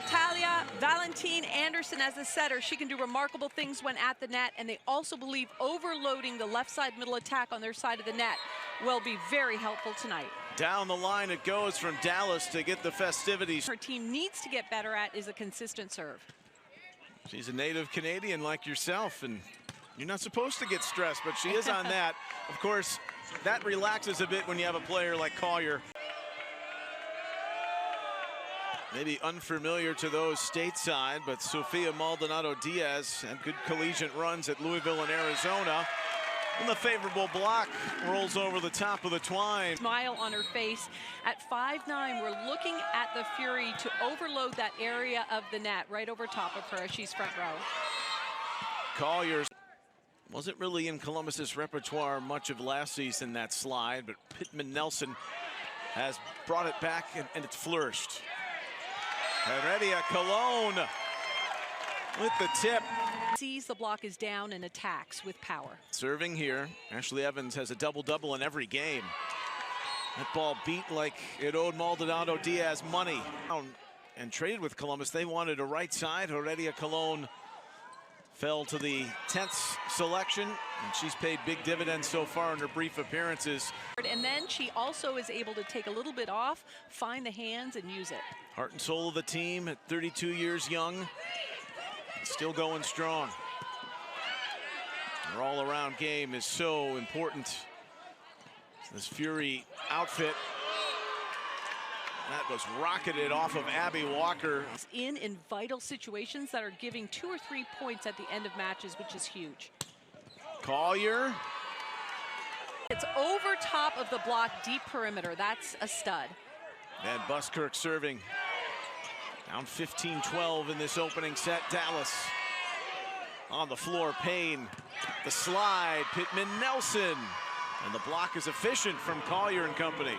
Natalia Valentine Anderson as a setter. She can do remarkable things when at the net, and they also believe overloading the left side middle attack on their side of the net will be very helpful tonight. Down the line it goes from Dallas to get the festivities. Her team needs to get better at is a consistent serve. She's a native Canadian like yourself, and you're not supposed to get stressed, but she is on that. Of course, that relaxes a bit when you have a player like Collier. Maybe unfamiliar to those stateside, but Sofia Maldonado Diaz had good collegiate runs at Louisville and Arizona. And the favorable block rolls over the top of the twine. Smile on her face. At 5'9", we're looking at the Fury to overload that area of the net right over top of her as she's front row. Collier wasn't really in Columbus's repertoire much of last season, that slide, but Pittman Nelson has brought it back and it's flourished. Heredia Colon with the tip. Sees the block is down and attacks with power. Serving here, Ashley Evans has a double-double in every game. That ball beat like it owed Maldonado Diaz money. And traded with Columbus, they wanted a right side. Heredia Colon fell to the 10th selection, and she's paid big dividends so far in her brief appearances. And then she also is able to take a little bit off, find the hands, and use it. Heart and soul of the team at 32 years young, still going strong. Her all-around game is so important. This Fury outfit, that was rocketed off of Abby Walker. In vital situations that are giving 2 or 3 points at the end of matches, which is huge. Collier. It's over top of the block, deep perimeter. That's a stud. And Buskirk serving. Down 15-12 in this opening set. Dallas on the floor. Payne, the slide. Pittman Nelson. And the block is efficient from Collier and company.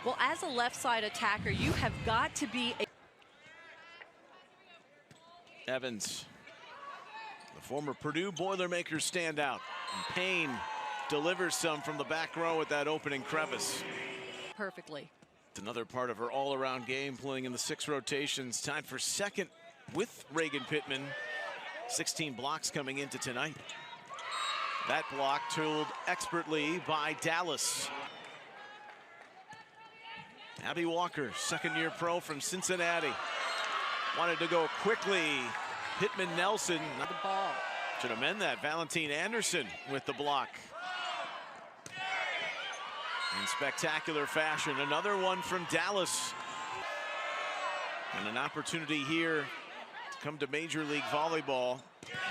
Well, as a left side attacker, you have got to be Evans, the former Purdue Boilermakers standout. And Payne delivers some from the back row at that opening crevice. Perfectly. It's another part of her all-around game, playing in the 6 rotations. Tied for second with Reagan Pittman. 16 blocks coming into tonight. That block tooled expertly by Dallas. Abby Walker, second-year pro from Cincinnati. Wanted to go quickly. Pittman Nelson. The ball. Should amend that. Valentine Anderson with the block. In spectacular fashion. Another one from Dallas. And an opportunity here to come to Major League Volleyball.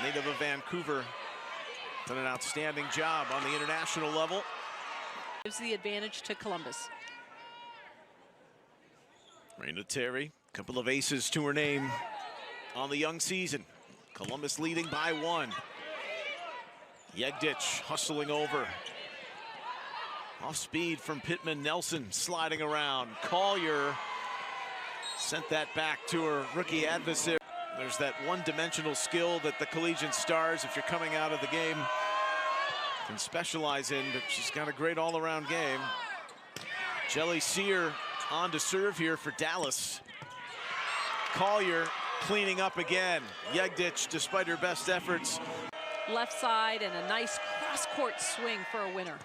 Native of Vancouver. Done an outstanding job on the international level. Gives the advantage to Columbus. Raina Terry, a couple of aces to her name on the young season. Columbus leading by 1. Yegdich hustling over. Off speed from Pittman Nelson, sliding around. Collier sent that back to her rookie adversary. There's that one-dimensional skill that the collegiate stars, if you're coming out of the game, can specialize in, but she's got a great all-around game. Jelly Sear on to serve here for Dallas. Collier cleaning up again. Yegdich, despite her best efforts. Left side and a nice cross-court swing for a winner.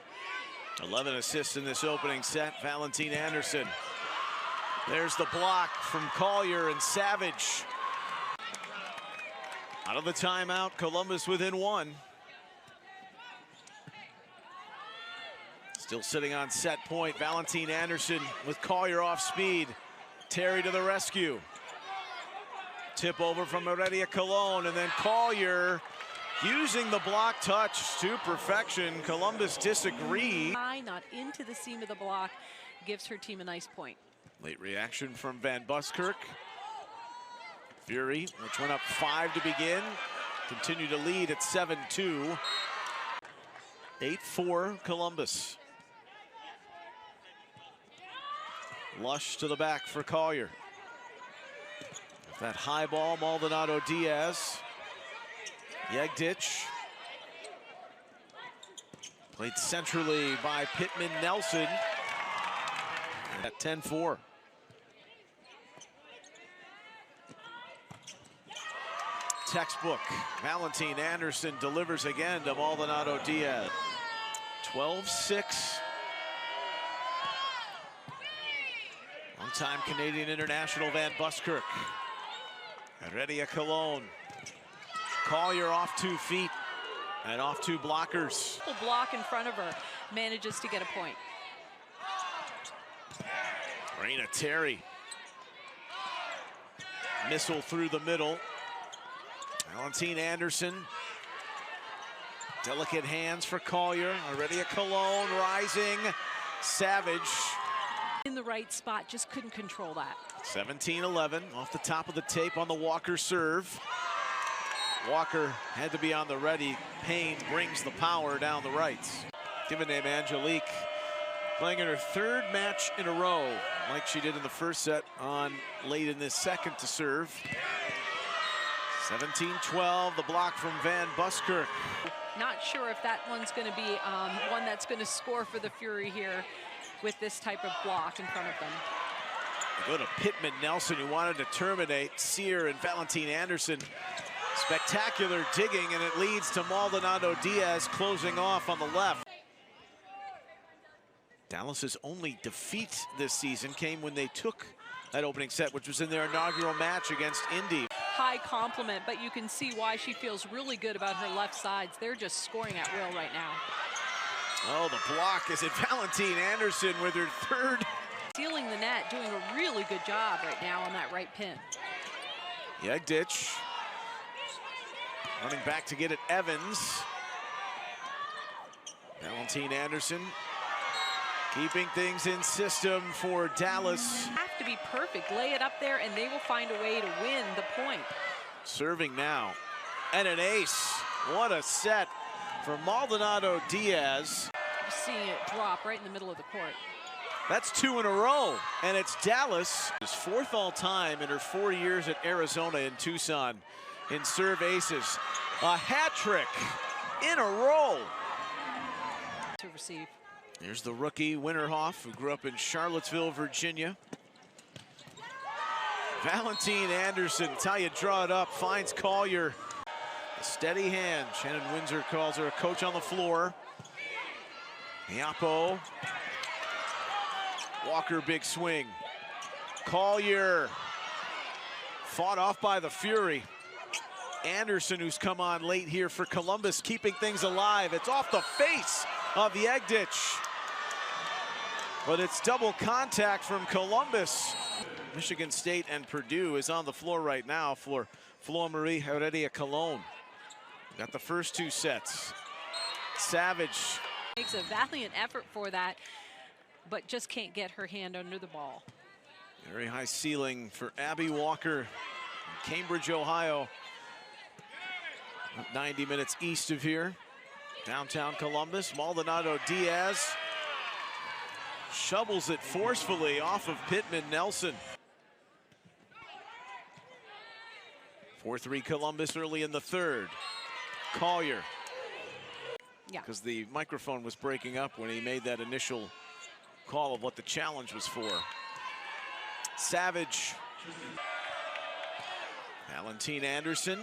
11 assists in this opening set. Valentine Anderson. There's the block from Collier and Savage. Out of the timeout, Columbus within 1. Still sitting on set point. Valentine Anderson with Collier off speed. Terry to the rescue. Tip over from Heredia Colon, and then Collier using the block touch to perfection. Columbus disagreed. Not into the seam of the block, gives her team a nice point. Late reaction from Van Buskirk. Fury, which went up 5 to begin, continue to lead at 7-2. 8-4 Columbus. Lush to the back for Collier. That high ball, Maldonado Diaz. Yegdich. Played centrally by Pittman Nelson. At 10-4. textbook. Valentine Anderson delivers again to Maldonado Diaz. 12-6. Long-time Canadian international Van Buskirk. Heredia Colon. Collier off 2 feet and off 2 blockers. Full block in front of her, manages to get a point. Raina Terry. Missile through the middle. Valentine Anderson. Delicate hands for Collier. Heredia Colon rising. Savage. In the right spot, just couldn't control that. 17-11 off the top of the tape on the Walker serve. Walker had to be on the ready. Payne brings the power down the right. Given name Angelique playing in her 3rd match in a row, like she did in the first set on late in this second to serve. 17-12, the block from Van Buskirk. Not sure if that one's going to be one that's going to score for the Fury here with this type of block in front of them. Go to Pittman Nelson, who wanted to terminate Cyr and Valentine Anderson. Spectacular digging, and it leads to Maldonado Diaz closing off on the left. Dallas's only defeat this season came when they took that opening set, which was in their inaugural match against Indy. High compliment, but you can see why she feels really good about her left sides. They're just scoring at will right now. Oh, the block is at Valentine Anderson with her 3rd. Sealing the net, doing a really good job right now on that right pin. Yegdich running back to get it, Evans. Valentine Anderson keeping things in system for Dallas. Have to be perfect, lay it up there, and they will find a way to win the point. Serving now, and an ace. What a set for Maldonado Diaz. You're seeing it drop right in the middle of the court. That's 2 in a row, and it's Dallas. His 4th all-time in her 4 years at Arizona in Tucson in serve aces. A hat trick in a row. To receive. Here's the rookie Winterhoff, who grew up in Charlottesville, Virginia. Valentine Anderson, that's how you draw it up, finds Collier. A steady hand. Shannon Windsor calls her a coach on the floor. Iapo. Walker, big swing. Collier fought off by the Fury. Anderson, who's come on late here for Columbus, keeping things alive. It's off the face of Yegdich. But it's double contact from Columbus. Michigan State and Purdue is on the floor right now for Flor-Marie Heredia Colon. Got the first 2 sets. Savage. Makes a valiant effort for that, but just can't get her hand under the ball. Very high ceiling for Abby Walker, Cambridge, Ohio. 90 minutes east of here. Downtown Columbus. Maldonado Diaz shovels it forcefully off of Pittman Nelson. 4-3 Columbus early in the 3rd. Collier. Yeah. Because the microphone was breaking up when he made that initial call of what the challenge was for. Savage. Valentine Anderson.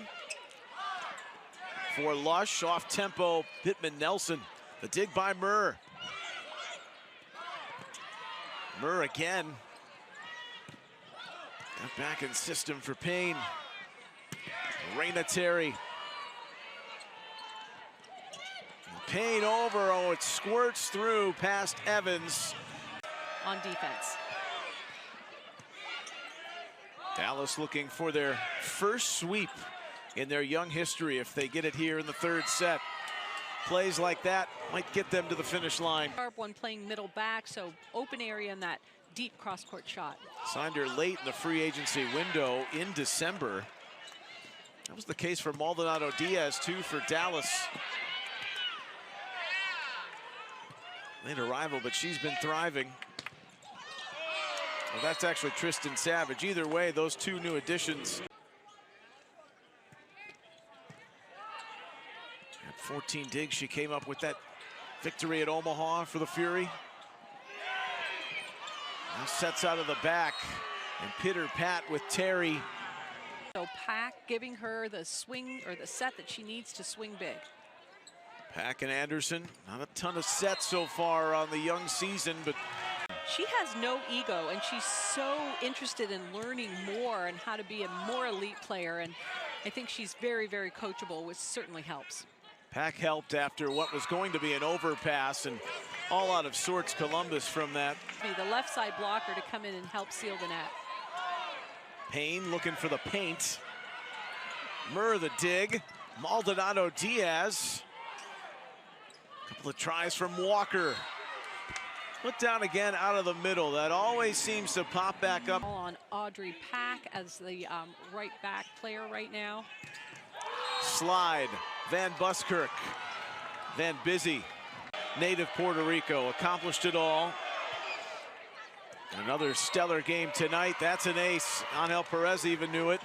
For Lush, off tempo, Pittman Nelson. The dig by Murr. Murr again. Got back in system for Payne. Raina Terry. Payne over, oh, it squirts through past Evans. On defense. Dallas looking for their first sweep in their young history if they get it here in the 3rd set. Plays like that might get them to the finish line. Sharp one playing middle back, so open area in that deep cross-court shot. Signed her late in the free agency window in December. That was the case for Maldonado Diaz, too, for Dallas. Late arrival, but she's been thriving. Well, that's actually Tristan Savage. Either way, those 2 new additions. At 14 digs, she came up with that victory at Omaha for the Fury. Now sets out of the back and pitter-pat with Terry. So Pak giving her the swing or the set that she needs to swing big. Pak and Anderson, not a ton of sets so far on the young season, but she has no ego, and she's so interested in learning more and how to be a more elite player. And I think she's very, very coachable, which certainly helps. Pak helped after what was going to be an overpass, and all out of sorts Columbus from that. The left side blocker to come in and help seal the net. Payne looking for the paint. Murr the dig. Maldonado Diaz. Couple of tries from Walker. Put down again out of the middle. That always seems to pop back up. On Audrey Pak as the right back player right now. Slide. Van Buskirk. Van Busy. Native Puerto Rico. Accomplished it all. Another stellar game tonight. That's an ace. Angel Perez even knew it.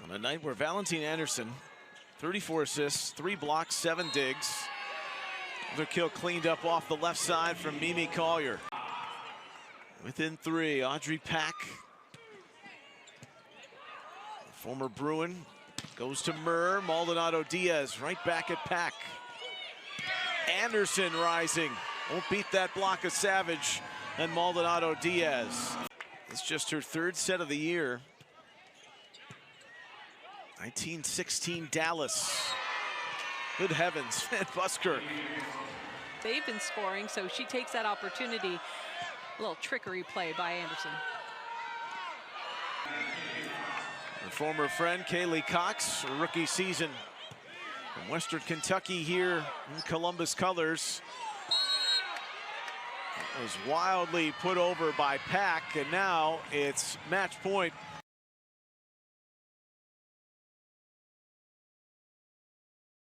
On a night where Valentine Anderson, 34 assists, 3 blocks, 7 digs. Another kill cleaned up off the left side from Mimi Collier. Within 3, Audrey Pak. Former Bruin goes to Murr. Maldonado Diaz right back at Pak. Anderson rising. Won't beat that block of Savage and Maldonado Diaz. It's just her 3rd set of the year. 1916 Dallas. Good heavens, Van Buskirk. They've been scoring, so she takes that opportunity. A little trickery play by Anderson. Her former friend, Kaylee Cox, her rookie season from Western Kentucky here in Columbus colors. Was wildly put over by Pak, and now it's match point